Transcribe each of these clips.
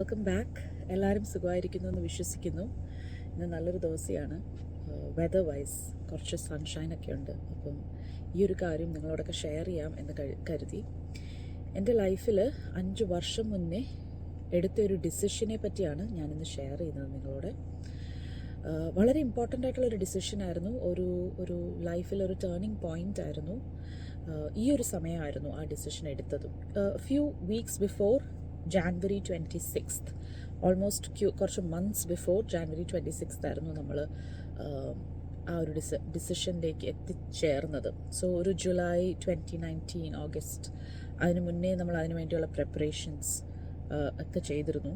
Welcome back. എല്ലാവരും സുഖമായിരിക്കുന്നു എന്ന് വിശ്വസിക്കുന്നു. ഇന്ന് നല്ലൊരു ദിവസമാണ്. വെതർ വൈസ് കുറച്ച് സൺഷൈനൊക്കെ ഉണ്ട്. അപ്പം ഈ ഒരു കാര്യം നിങ്ങളോടൊക്കെ ഷെയർ ചെയ്യാം എന്ന് കരുതി. എൻ്റെ ലൈഫിൽ 5 വർഷം മുന്നേ എടുത്തൊരു ഡിസിഷനെ പറ്റിയാണ് ഞാനിന്ന് ഷെയർ ചെയ്യുന്നത് നിങ്ങളോട്. വളരെ ഇമ്പോർട്ടൻ്റ് ആയിട്ടുള്ളൊരു ഡിസിഷനായിരുന്നു. ഒരു ലൈഫിലൊരു ടേണിംഗ് പോയിൻ്റ് ആയിരുന്നു. ഈ ഒരു സമയമായിരുന്നു ആ ഡിസിഷൻ എടുത്തതും. Few weeks before January 26th, almost കുറച്ച് മന്ത്സ് ബിഫോർ January 26th ആയിരുന്നു നമ്മൾ ആ ഒരു ഡിസിഷനിലേക്ക് എത്തിച്ചേർന്നത്. സോ ഒരു ജൂലൈ 2019 ഓഗസ്റ്റ് അതിന് മുന്നേ നമ്മൾ അതിന് വേണ്ടിയുള്ള പ്രിപ്പറേഷൻസ് ഒക്കെ ചെയ്തിരുന്നു.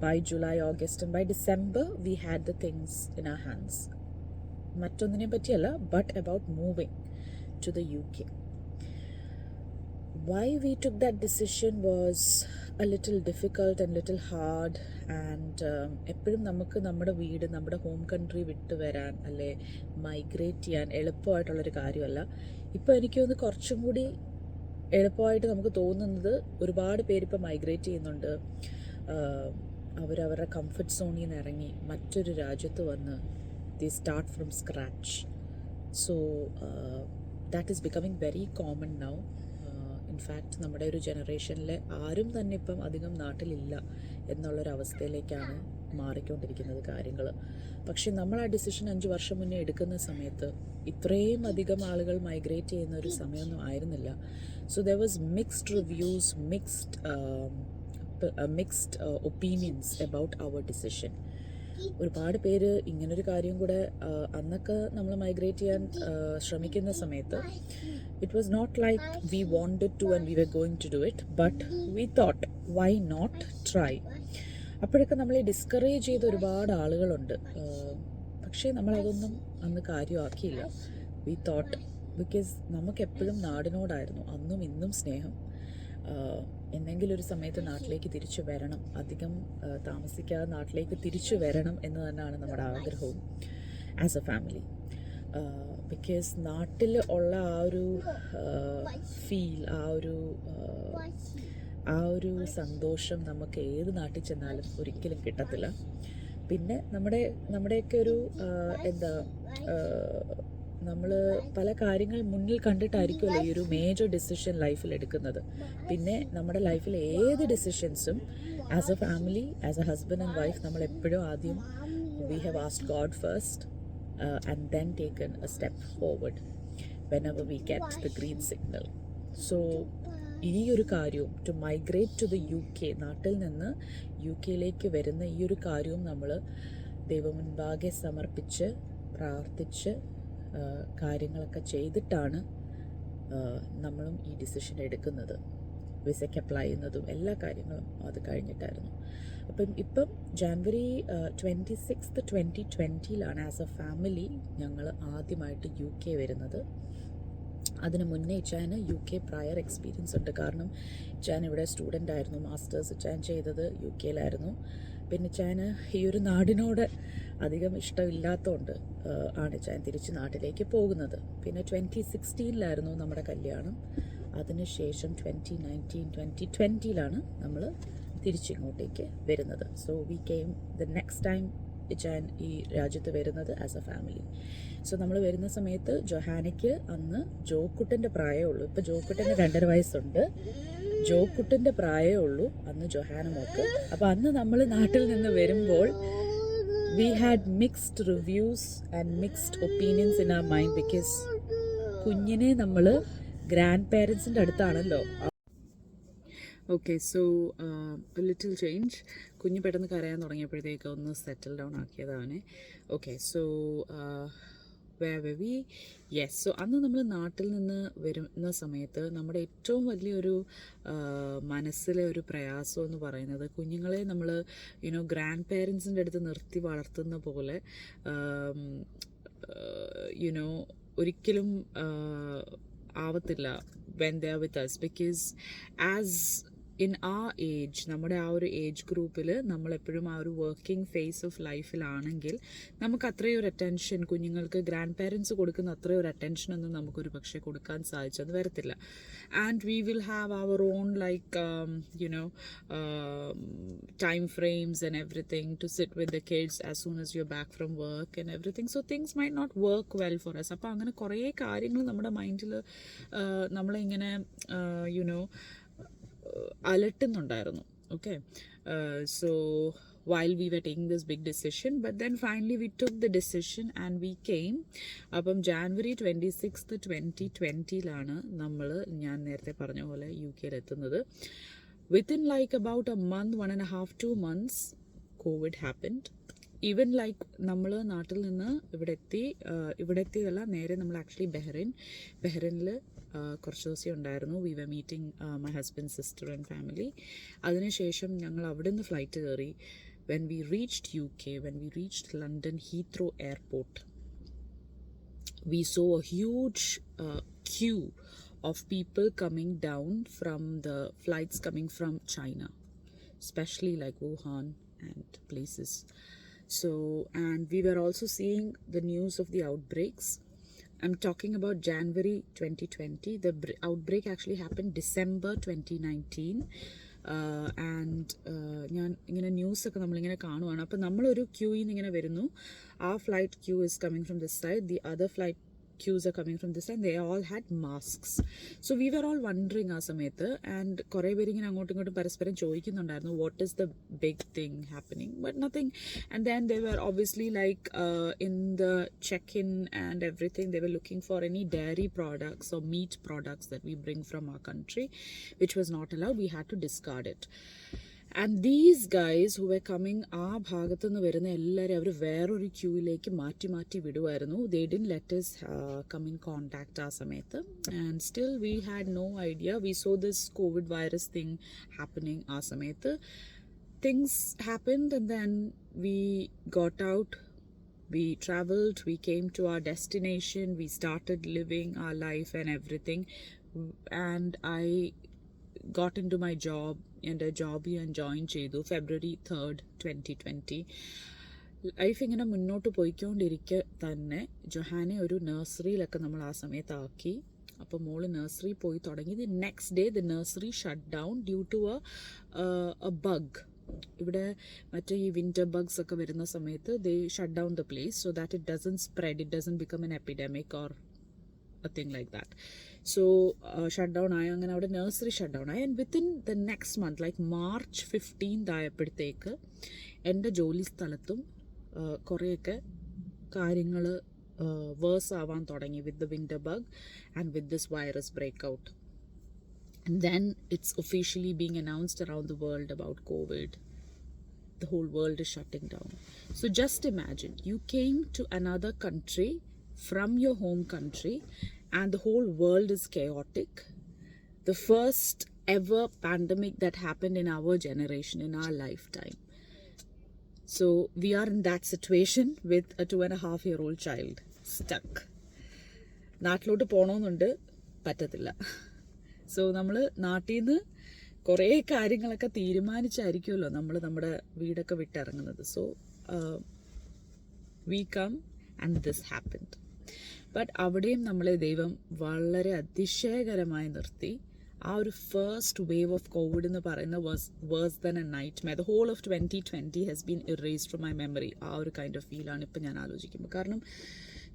By July August and by December we had the things in our hands. മറ്റൊന്നിനെ പറ്റിയല്ല, but about moving to the UK. Why we took that decision was a little difficult and little hard, and എപ്പോഴും നമുക്ക് നമ്മുടെ വീട്, നമ്മുടെ home country വിട്ട് വരാൻ അല്ലെ മൈഗ്രേറ്റ് ചെയ്യാൻ എളുപ്പമായിട്ടുള്ളൊരു കാര്യമല്ല. ഇപ്പോൾ എനിക്ക് തോന്നുന്നു കുറച്ചും കൂടി എളുപ്പമായിട്ട് നമുക്ക് തോന്നുന്നത്, ഒരുപാട് പേരിപ്പോൾ മൈഗ്രേറ്റ് ചെയ്യുന്നുണ്ട്. അവരവരുടെ കംഫർട്ട് സോണിൽ നിന്ന് ഇറങ്ങി മറ്റൊരു രാജ്യത്ത് വന്ന് the start from scratch. So that is becoming very common now. In fact നമ്മുടെ ഒരു ജനറേഷനിൽ ആരും തന്നെ ഇപ്പം അധികം നാട്ടിലില്ല എന്നുള്ളൊരവസ്ഥയിലേക്കാണ് മാറിക്കൊണ്ടിരിക്കുന്നത് കാര്യങ്ങൾ. പക്ഷെ നമ്മൾ ആ ഡിസിഷൻ 5 വർഷം മുന്നേ എടുക്കുന്ന സമയത്ത് ഇത്രയും അധികം ആളുകൾ മൈഗ്രേറ്റ് ചെയ്യുന്ന ഒരു സമയമൊന്നും ആയിരുന്നില്ല. So there was mixed reviews, mixed opinions about our decision. ഒരുപാട് പേര് ഇങ്ങനൊരു കാര്യം കൂടെ അന്നൊക്കെ നമ്മൾ മൈഗ്രേറ്റ് ചെയ്യാൻ ശ്രമിക്കുന്ന സമയത്ത് it was not like we wanted to and we were going to do it, but we thought why not try. അപ്പോഴൊക്കെ നമ്മളെ ഡിസ്കറേജ് ചെയ്ത ഒരുപാട് ആളുകളുണ്ട്. പക്ഷേ നമ്മളതൊന്നും അന്ന് കാര്യമാക്കിയില്ല. വി തോട്ട്, ബിക്കോസ് നമുക്കെപ്പോഴും നാടിനോടായിരുന്നു അന്നും ഇന്നും സ്നേഹം. എന്തെങ്കിലും ഒരു സമയത്ത് നാട്ടിലേക്ക് തിരിച്ചു വരണം, അധികം താമസിക്കാതെ നാട്ടിലേക്ക് തിരിച്ചു വരണം എന്ന് തന്നെയാണ് നമ്മുടെ ആഗ്രഹവും ആസ് എ ഫാമിലി. ബിക്കോസ് നാട്ടിൽ ഉള്ള ആ ഒരു ഫീൽ, ആ ഒരു സന്തോഷം നമുക്ക് ഏത് നാട്ടിൽ ചെന്നാലും ഒരിക്കലും കിട്ടത്തില്ല. പിന്നെ നമ്മുടെയൊക്കെ ഒരു നമ്മൾ പല കാര്യങ്ങൾ മുന്നിൽ കണ്ടിട്ടായിരിക്കുമല്ലോ ഈ ഒരു മേജർ ഡിസിഷൻ ലൈഫിൽ എടുക്കുന്നത്. പിന്നെ നമ്മുടെ ലൈഫിൽ ഏത് ഡിസിഷൻസും as a family, as a husband and wife, നമ്മൾ എപ്പോഴും ആദ്യം we have asked God first and then taken a step forward whenever we get the green signal. So ഈ ഒരു കാര്യവും, to migrate to the UK, നാട്ടിൽ നിന്ന് UK വരുന്ന ഈ ഒരു കാര്യവും നമ്മൾ ദൈവമുൻപാകെ സമർപ്പിച്ച് പ്രാർത്ഥിച്ച് കാര്യങ്ങളൊക്കെ ചെയ്തിട്ടാണ് നമ്മളും ഈ ഡിസിഷൻ എടുക്കുന്നത്. വിസയ്ക്ക് അപ്ലൈ ചെയ്യുന്നതും എല്ലാ കാര്യങ്ങളും അത് കഴിഞ്ഞിട്ടായിരുന്നു. ഇപ്പം January 26th 2020 as a family ഞങ്ങൾ ആദ്യമായിട്ട് UK വരുന്നത്. അതിന് മുന്നേ ഇച്ചാന് UK പ്രയർ എക്സ്പീരിയൻസ് ഉണ്ട്. കാരണം ഇച്ചാൻ ഇവിടെ സ്റ്റുഡൻ്റ് ആയിരുന്നു, മാസ്റ്റേഴ്സ് ഇച്ചാൻ ചെയ്തത് UK പിന്നെ ഇച്ചാന് ഈ ഒരു നാടിനോട് അധികം ഇഷ്ടമില്ലാത്തതുകൊണ്ട് ആണ് ഇച്ചാൻ തിരിച്ച് നാട്ടിലേക്ക് പോകുന്നത്. പിന്നെ 2016 നമ്മുടെ കല്യാണം. അതിനുശേഷം 2019 2020 നമ്മൾ തിരിച്ചിങ്ങോട്ടേക്ക് വരുന്നത്. So we came the next time ഇച്ചാൻ ഈ രാജ്യത്ത് വരുന്നത് ആസ് എ ഫാമിലി. സോ നമ്മൾ വരുന്ന സമയത്ത് ജൊഹാനയ്ക്ക് അന്ന് ജോക്കുട്ടൻ്റെ പ്രായമേ ഉള്ളൂ. ഇപ്പോൾ ജോക്കുട്ടന് 2.5 വയസ്സുണ്ട്. ജോക്കുട്ടൻ്റെ പ്രായമേ ഉള്ളൂ അന്ന് ജൊഹാന മോക്ക്. അപ്പോൾ അന്ന് നമ്മൾ നാട്ടിൽ നിന്ന് വരുമ്പോൾ we had mixed reviews and mixed opinions in our mind. Because കുഞ്ഞിനെ നമ്മൾ ഗ്രാൻഡ് പേരൻസിൻ്റെ അടുത്താണല്ലോ. Okay, so little change. കുഞ്ഞ് പെട്ടെന്ന് കരയാൻ തുടങ്ങിയപ്പോഴത്തേക്ക് ഒന്ന് സെറ്റിൽ ഡൗൺ ആക്കിയതാണ്. ഓക്കെ, സോ യെസ്, സോ അന്ന് നമ്മൾ നാട്ടിൽ നിന്ന് വരുന്ന സമയത്ത് നമ്മുടെ ഏറ്റവും വലിയൊരു മനസ്സിലെ ഒരു പ്രയാസം എന്ന് പറയുന്നത്, കുഞ്ഞുങ്ങളെ നമ്മൾ ഗ്രാൻഡ് പേരൻസിൻ്റെ അടുത്ത് നിർത്തി വളർത്തുന്ന പോലെ ഒരിക്കലും ആവത്തില്ല when they are with us, because as in ആ ഏജ്, നമ്മുടെ ആ ഒരു ഏജ് ഗ്രൂപ്പിൽ നമ്മളെപ്പോഴും ആ ഒരു വർക്കിംഗ് ഫേസ് ഓഫ് ലൈഫിലാണെങ്കിൽ നമുക്ക് അത്രയും ഒരു അറ്റൻഷൻ, കുഞ്ഞുങ്ങൾക്ക് ഗ്രാൻഡ് പാരൻസ് കൊടുക്കുന്ന അത്രയും ഒരു അറ്റൻഷനൊന്നും നമുക്കൊരു പക്ഷേ കൊടുക്കാൻ സാധിച്ചെന്ന് വരത്തില്ല. And we will have our own like time frames and everything to sit with the kids as soon as you're back from work and everything, so things might not work well for us. അപ്പോൾ അങ്ങനെ കുറേ കാര്യങ്ങൾ നമ്മുടെ മൈൻഡിൽ നമ്മളിങ്ങനെ അലട്ടുന്നുണ്ടായിരുന്നു. Okay, so while we were taking this big decision, but then finally we took the decision and we came. അപ്പം January 26th 2020 ഞാൻ നേരത്തെ പറഞ്ഞ പോലെ UK എത്തുന്നത്. Within like about a month, 1.5 2 months, COVID happened. Even like നമ്മൾ നാട്ടിൽ നിന്ന് ഇവിടെ എത്തിയതല്ല, നേരെ നമ്മൾ ആക്ച്വലി ബഹ്റൈനിൽ കുറച്ച് ദിവസം ഉണ്ടായിരുന്നു. We were meeting my husband, sister and family. അതിനുശേഷം ഞങ്ങൾ അവിടെ നിന്ന് ഫ്ലൈറ്റ് കയറി. When we reached UK, when we reached London Heathrow airport, we saw a huge queue of people coming down from the flights coming from China, especially like Wuhan and places. So, and we were also seeing the news of the outbreaks. I'm talking about January 2020. The outbreak actually happened December 2019. And ഞാൻ ഇങ്ങനെ ന്യൂസൊക്കെ നമ്മളിങ്ങനെ കാണുവാണ്. അപ്പോൾ നമ്മളൊരു ക്യൂയിൽ നിന്ന് ഇങ്ങനെ വരുന്നു. ആ flight queue is coming from this side, the other flight queues are coming from this side. They all had masks. So we were all wondering ആ സമയത്ത്, ആൻഡ് കുറേ പേര് ഇങ്ങനെ അങ്ങോട്ടും ഇങ്ങോട്ടും പരസ്പരം ചോദിക്കുന്നുണ്ടായിരുന്നു, what is the big thing happening, but nothing. And then they were obviously like in the check-in and everything, they were looking for any dairy products or meat products that we bring from our country, which was not allowed. We had to discard it. And these guys who were coming, ആ ഭാഗത്തു നിന്ന് വരുന്ന എല്ലാവരും അവർ വേറൊരു ക്യൂയിലേക്ക് മാറ്റി വിടുമായിരുന്നു. They didn't let us come in contact ആ സമയത്ത്. And still we had no idea. We saw this COVID virus thing happening ആ സമയത്ത്. Things happened and then we got out. We traveled, we came to our destination, we started living our life and everything. And I got into my job, എൻ്റെ job ഞാൻ join ചെയ്തു February 3rd 2020. Life ഇങ്ങനെ മുന്നോട്ട് പോയിക്കൊണ്ടിരിക്കെ തന്നെ ജൊഹാനെ ഒരു നഴ്സറിയിലൊക്കെ നമ്മൾ ആ സമയത്ത് ആക്കി. അപ്പോൾ മോള് നഴ്സറി പോയി തുടങ്ങി. The next day the nursery shut down due to a bug. ഇവിടെ മറ്റേ ഈ വിൻ്റർ ബഗ്സ് ഒക്കെ വരുന്ന സമയത്ത് they shut down the place so that it doesn't spread, it doesn't become an epidemic or a thing like that. So shut down ആയി. അങ്ങനെ അവിടെ nursery shut down ആയി. And within the next month like March 15th ആയപ്പോഴത്തേക്ക് എൻ്റെ ജോലി സ്ഥലത്തും കുറേയൊക്കെ കാര്യങ്ങൾ വേഴ്സ് ആവാൻ തുടങ്ങി with the winter bug and with this virus break out. And then it's officially being announced around the world about COVID. The whole world is shutting down. So just imagine, you came to another country from your home country and the whole world is chaotic. The first ever pandemic that happened in our generation, in our lifetime. So we are in that situation with a 2.5-year-old child stuck. നാട്ടിലോട്ട് പോകണമെന്നുണ്ട്, പറ്റത്തില്ല. So നമ്മൾ നാട്ടിൽ നിന്ന് കുറേ കാര്യങ്ങളൊക്കെ തീരുമാനിച്ചായിരിക്കുമല്ലോ നമ്മൾ നമ്മുടെ വീടൊക്കെ വിട്ടിറങ്ങുന്നത്. So we come and this happened. But അവിടെയും നമ്മളെ ദൈവം വളരെ അതിശയകരമായി നിർത്തി. ആ ഒരു ഫസ്റ്റ് വേവ് ഓഫ് കോവിഡ് എന്ന് പറയുന്ന worse than a nightmare. The whole of 2020 has been erased from my memory. ആ ഒരു കൈൻഡ് ഓഫ് ഫീലാണ് ഇപ്പം ഞാൻ ആലോചിക്കുമ്പോൾ. കാരണം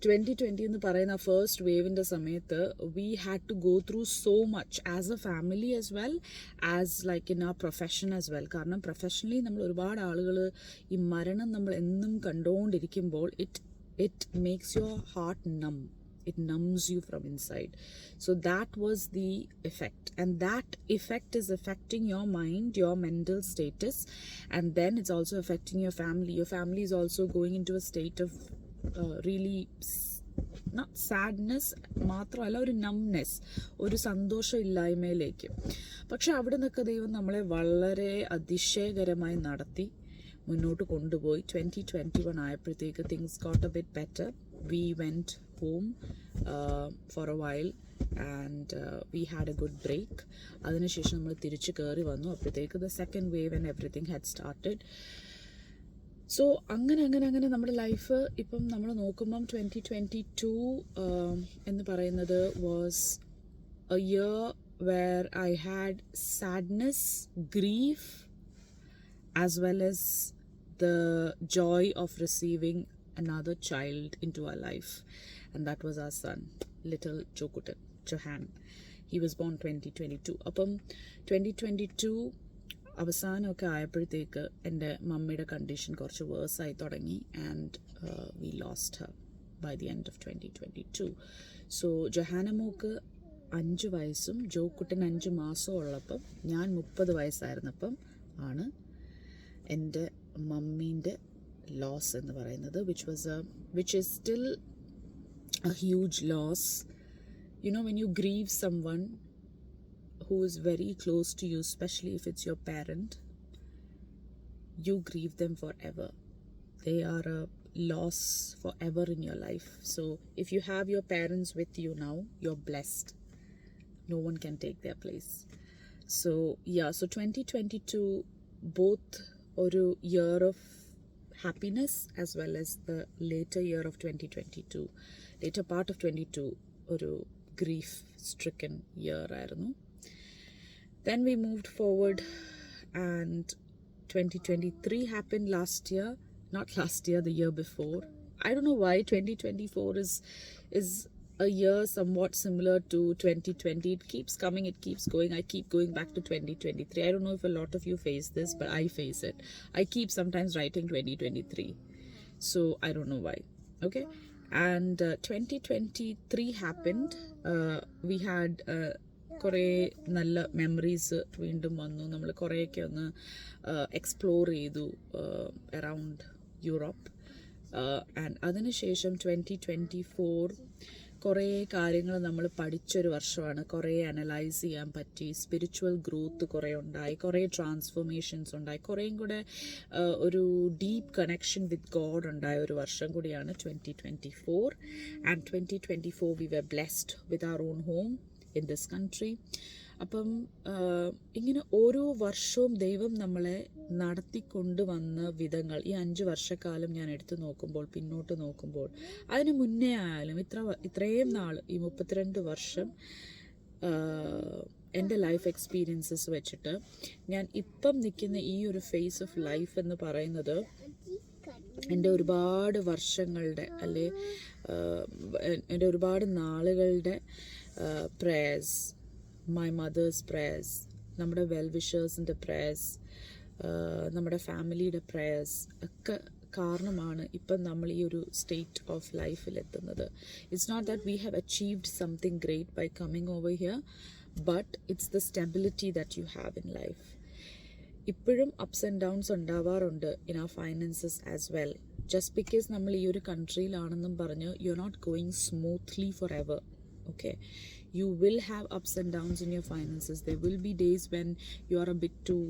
2020 എന്ന് പറയുന്ന ഫസ്റ്റ് വേവിൻ്റെ സമയത്ത് we had to go through so much as a family as well as like in ആ പ്രൊഫഷൻ ആസ് വെൽ. കാരണം പ്രൊഫഷണലി നമ്മൾ ഒരുപാട് ആളുകൾ ഈ മരണം നമ്മൾ എന്നും കണ്ടുകൊണ്ടിരിക്കുമ്പോൾ it makes your heart numb. It numbs you from inside. So that was the effect. And that effect is affecting your mind, your mental status. And then it's also affecting your family. Your family is also going into a state of really not sadness മാത്രമല്ല, ഒരു numbness, ഒരു സന്തോഷമില്ലായ്മയിലേക്ക്. പക്ഷെ അവിടെ നിന്നൊക്കെ ദൈവം നമ്മളെ വളരെ അതിശയകരമായി നടത്തി മുന്നോട്ട് കൊണ്ടുപോയി. 2021 ആയപ്പോഴത്തേക്ക് things got A bit better. We went home for a while and we had a good break. അതിനുശേഷം നമ്മൾ തിരിച്ച് കയറി വന്നു. അപ്പോഴത്തേക്ക് the second wave and everything had started. So അങ്ങനെ നമ്മുടെ ലൈഫ് ഇപ്പം നമ്മൾ നോക്കുമ്പം 2022 എന്ന് പറയുന്നത് was a year where I had sadness, grief, as well as the joy of receiving another child into our life, and that was our son, little Johan. He was born 2022. അപ്പം 2022 അവസാനമൊക്കെ ആയപ്പോഴത്തേക്ക് എൻ്റെ മമ്മിയുടെ condition കുറച്ച് വേഴ്സായി തുടങ്ങി and we lost her by the end of 2022. So ജൊഹാനമോക്ക് 5 വയസ്സും ജോക്കുട്ടൻ 5 മാസവും ഉള്ളപ്പം ഞാൻ 30 വയസ്സായിരുന്നപ്പം ആണ് എൻ്റെ മമ്മീൻ്റെ ലോസ് എന്ന് പറയുന്നത്, which is still a huge loss. You know, when you grieve someone who is very close to you, especially if it's your parent, you grieve them forever. They are a loss forever in your life. So if you have your parents with you now, you're blessed. No one can take their place. So yeah, so 2022 both a year of happiness as well as the later year of 2022, later part of 22 ഒരു grief stricken year ആയിരുന്നു. Then we moved forward and 2023 happened not last year, the year before. I don't know why 2024 is a year somewhat similar to 2020. It keeps coming, it keeps going. I keep going back to 2023. I don't know if a lot of you face this, but I face it. I keep sometimes writing 2023. So I don't know why. Okay. And 2023 happened. We had കുറേ നല്ല memories വീണ്ടും വന്നു. നമ്മൾ കുറേയൊക്കെ ഒന്ന് explore ചെയ്തു around Europe. And അതിനുശേഷം 2024 കുറേ കാര്യങ്ങൾ നമ്മൾ പഠിച്ചൊരു വർഷമാണ്. കുറേ അനലൈസ് ചെയ്യാൻ പറ്റി. സ്പിരിച്വൽ ഗ്രോത്ത് കുറേ ഉണ്ടായി, കുറേ ട്രാൻസ്ഫോർമേഷൻസ് ഉണ്ടായി, കുറേയും കൂടെ ഒരു ഡീപ്പ് കണക്ഷൻ വിത്ത് ഗോഡ് ഉണ്ടായ ഒരു വർഷം കൂടിയാണ് 2024. And 2024 we were blessed with our own home in this country. അപ്പം ഇങ്ങനെ ഓരോ വർഷവും ദൈവം നമ്മളെ നടത്തിക്കൊണ്ടുവന്ന വിധങ്ങൾ ഈ 5 വർഷക്കാലം ഞാൻ എടുത്തു നോക്കുമ്പോൾ, പിന്നോട്ട് നോക്കുമ്പോൾ, അതിന് മുന്നേ ആയാലും ഇത്രയും നാൾ ഈ 32 വർഷം എൻ്റെ ലൈഫ് എക്സ്പീരിയൻസസ് വെച്ചിട്ട് ഞാൻ ഇപ്പം നിൽക്കുന്ന ഈ ഒരു ഫേസ് ഓഫ് ലൈഫ് എന്ന് പറയുന്നത് എൻ്റെ ഒരുപാട് വർഷങ്ങളുടെ എൻ്റെ ഒരുപാട് നാളുകളുടെ prayers, my mother's prayers, നമ്മുടെ വെൽ വിഷേഴ്സിൻ്റെ പ്രേയേഴ്സ്, നമ്മുടെ ഫാമിലിയുടെ പ്രേയേഴ്സ് ഒക്കെ കാരണമാണ് ഇപ്പം നമ്മൾ ഈ ഒരു സ്റ്റേറ്റ് ഓഫ് ലൈഫിലെത്തുന്നത്. It's not that we have achieved something great by coming over here, but it's the stability that you have in life. ഇപ്പോഴും അപ്സ് ആൻഡ് ഡൗൺസ് ഉണ്ടാവാറുണ്ട് in our finances as well. Just because നമ്മൾ ഈ ഒരു കൺട്രിയിലാണെന്നും പറഞ്ഞ് you are not going smoothly for ever. Okay, you will have ups and downs in your finances. There will be days when you are a bit too,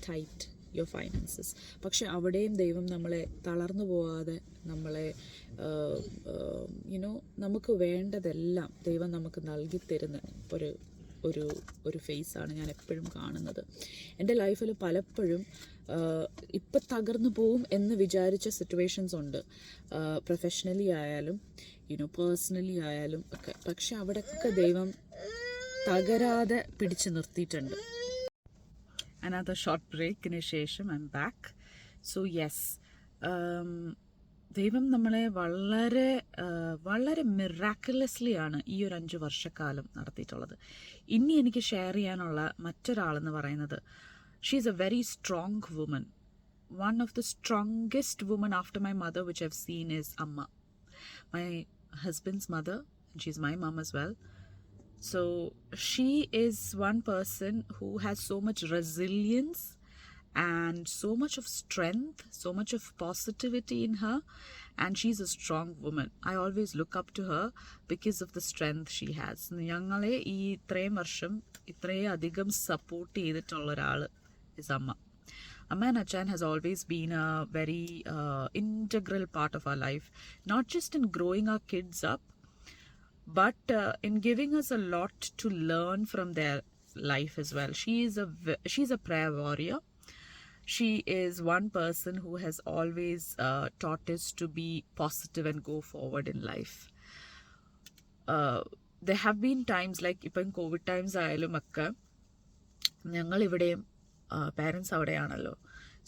tight, your finances. പക്ഷെ അവിടെയും ദൈവം നമ്മളെ തളർന്നു പോവാതെ നമ്മളെ നമുക്ക് വേണ്ടതെല്ലാം ദൈവം നമുക്ക് നൽകി തരുന്ന ഒരു ഫേസാണ് ഞാൻ എപ്പോഴും കാണുന്നത്. എൻ്റെ ലൈഫിൽ പലപ്പോഴും ഇപ്പം തകർന്നു പോവും എന്ന് വിചാരിച്ച സിറ്റുവേഷൻസ് ഉണ്ട്, പ്രൊഫഷണലി ആയാലും പേഴ്സണലി ആയാലും ഒക്കെ. പക്ഷെ അവിടെയൊക്കെ ദൈവം തകരാതെ പിടിച്ചു നിർത്തിയിട്ടുണ്ട്. അനദർ ഷോർട്ട് ബ്രേക്കിന് ശേഷം I M back. So yes, ദൈവം നമ്മളെ വളരെ വളരെ മിറാക്കുലസ്ലി ആണ് ഈ ഒരു 5 വർഷക്കാലം നടത്തിയിട്ടുള്ളത്. ഇനി എനിക്ക് ഷെയർ ചെയ്യാനുള്ള മറ്റൊരാളെന്ന് പറയുന്നത്, she is a very strong woman. One of the strongest woman after my mother which I've seen is അമ്മ, my husband's mother. She's my mom as well. So she is one person who has so much resilience and so much of strength, so much of positivity in her, and she's a strong woman. I always look up to her because of the strength she has. ഞങ്ങളെ ഈ ഇത്രയും വർഷം ഇത്രയും അധികം support ചെയ്തിട്ടുള്ള ഒരാൾ is അമ്മ. Amma and Achan has always been a very integral part of our life, not just in growing our kids up, but in giving us a lot to learn from their life as well. She's a prayer warrior. She is one person who has always taught us to be positive and go forward in life. There have been times like iപ്പം COVID times ആയാലും ഒക്കെ ഞങ്ങൾ ഇവിടെയും parents അവിടെയാണല്ലോ.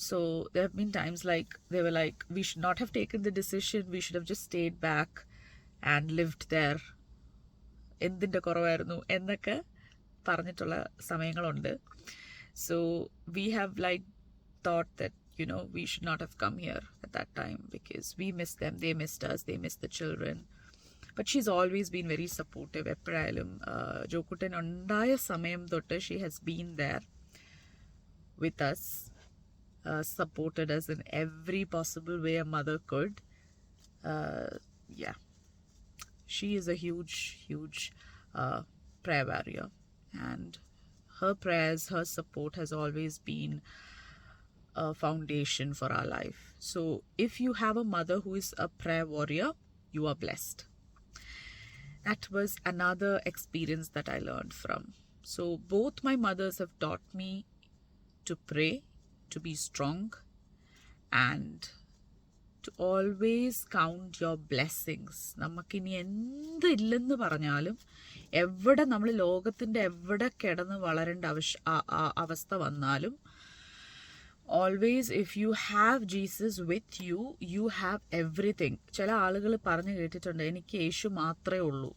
So there have been times like they were like, we should not have taken the decision, we should have just stayed back and lived there. എന്തിൻ്റെ കുറവായിരുന്നു എന്നൊക്കെ പറഞ്ഞിട്ടുള്ള സമയങ്ങളുണ്ട്. So we have like thought that, you know, we should not have come here at that time because we missed them, they missed us, they missed the children. But she's always been very supportive. എപ്പോഴായാലും ജോക്കുട്ടൻ ഉണ്ടായ സമയം തൊട്ട് she has been there with us, supported us in every possible way a mother could. Yeah, she is a huge prayer warrior, and her prayers, her support has always been a foundation for our life. So if you have a mother who is a prayer warrior, you are blessed. That was another experience that I learned from. So both my mothers have taught me to pray, to be strong, and to always count your blessings. നമുക്കിനി എന്ത് ഇല്ലെന്ന് പറഞ്ഞാലും, എവിടെ നമ്മൾ ലോകത്തിൻ്റെ എവിടെ കിടന്ന് വളരേണ്ട അവസ്ഥ വന്നാലും, always if you have Jesus with you, you have everything. ചില ആളുകൾ പറഞ്ഞു കേട്ടിട്ടുണ്ട്, എനിക്ക് യേശു മാത്രമേ ഉള്ളൂ.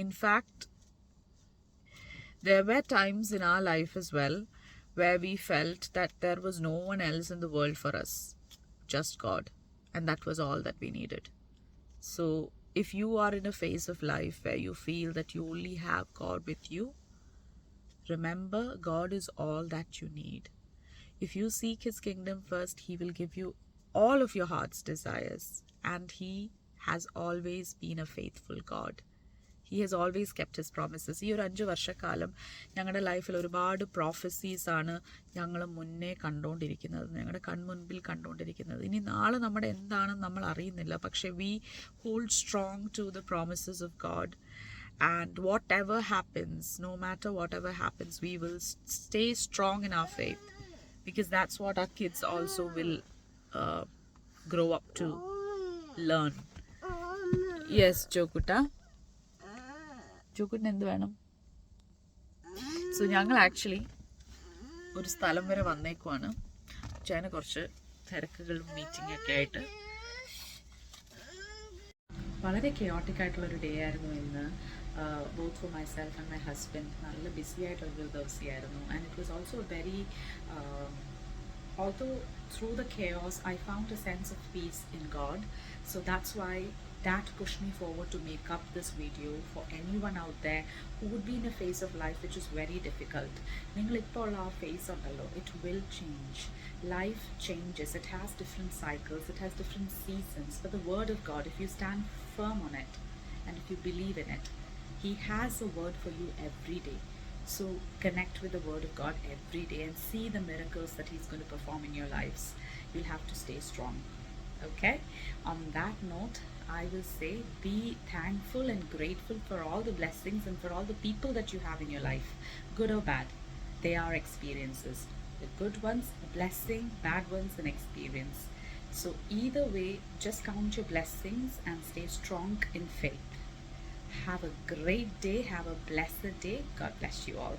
In fact, there were times in our life as well where we felt that there was no one else in the world for us, just God, and that was all that we needed. So if you are in a phase of life where you feel that you only have God with you, remember, God is all that you need. If you seek His kingdom first, He will give you all of your heart's desires, and He has always been a faithful God. He has always kept His promises. ഈ ഒരു 5 വർഷക്കാലം ഞങ്ങളുടെ ലൈഫിൽ ഒരുപാട് prophecies ആണ് ഞങ്ങൾ മുന്നേ കണ്ടുകൊണ്ടിരിക്കുന്നത്, ഞങ്ങളുടെ കൺമുൻപിൽ കണ്ടുകൊണ്ടിരിക്കുന്നത്. ഇനി നാളെ നമ്മുടെ എന്താണെന്ന് നമ്മൾ അറിയുന്നില്ല, പക്ഷേ we hold strong to the promises of God, and whatever happens, no matter whatever happens, we will stay strong in our faith, because that's what our kids also will grow up to learn. Yes, Jokutta. ജോക്കുട്ടിന് എന്ത് വേണം? So ഞങ്ങൾ actually ഒരു സ്ഥലം വരെ വന്നേക്കുവാണ്. ചേന കുറച്ച് തിരക്കുകളും meeting ഒക്കെ ആയിട്ട്. വളരെ കെയോട്ടിക് ആയിട്ടുള്ളൊരു ഡേ ആയിരുന്നു ഇന്ന്. both for myself and my husband. നല്ല ബിസി ആയിട്ടുള്ളൊരു ദിവസമായിരുന്നു. And it was also a very although through the chaos I found a sense of peace in God. So that's why that pushed me forward to make up this video for anyone out there who would be in a phase of life which is very difficult. നിങ്ങൾ ഇപ്പോൾ ഉള്ള ആ phase ഉണ്ടല്ലോ, it will change. Life changes. It has different cycles, it has different seasons. But the word of God, if you stand firm on it and if you believe in it, He has a word for you every day. So connect with the word of God every day and see the miracles that He's going to perform in your lives. You'll have to stay strong. Okay? On that note, I will say be thankful and grateful for all the blessings and for all the people that you have in your life, good or bad. They are experiences. The good ones, a blessing, bad ones, an experience. So either way, just count your blessings and stay strong in faith. Have a great day. Have a blessed day. God bless you all.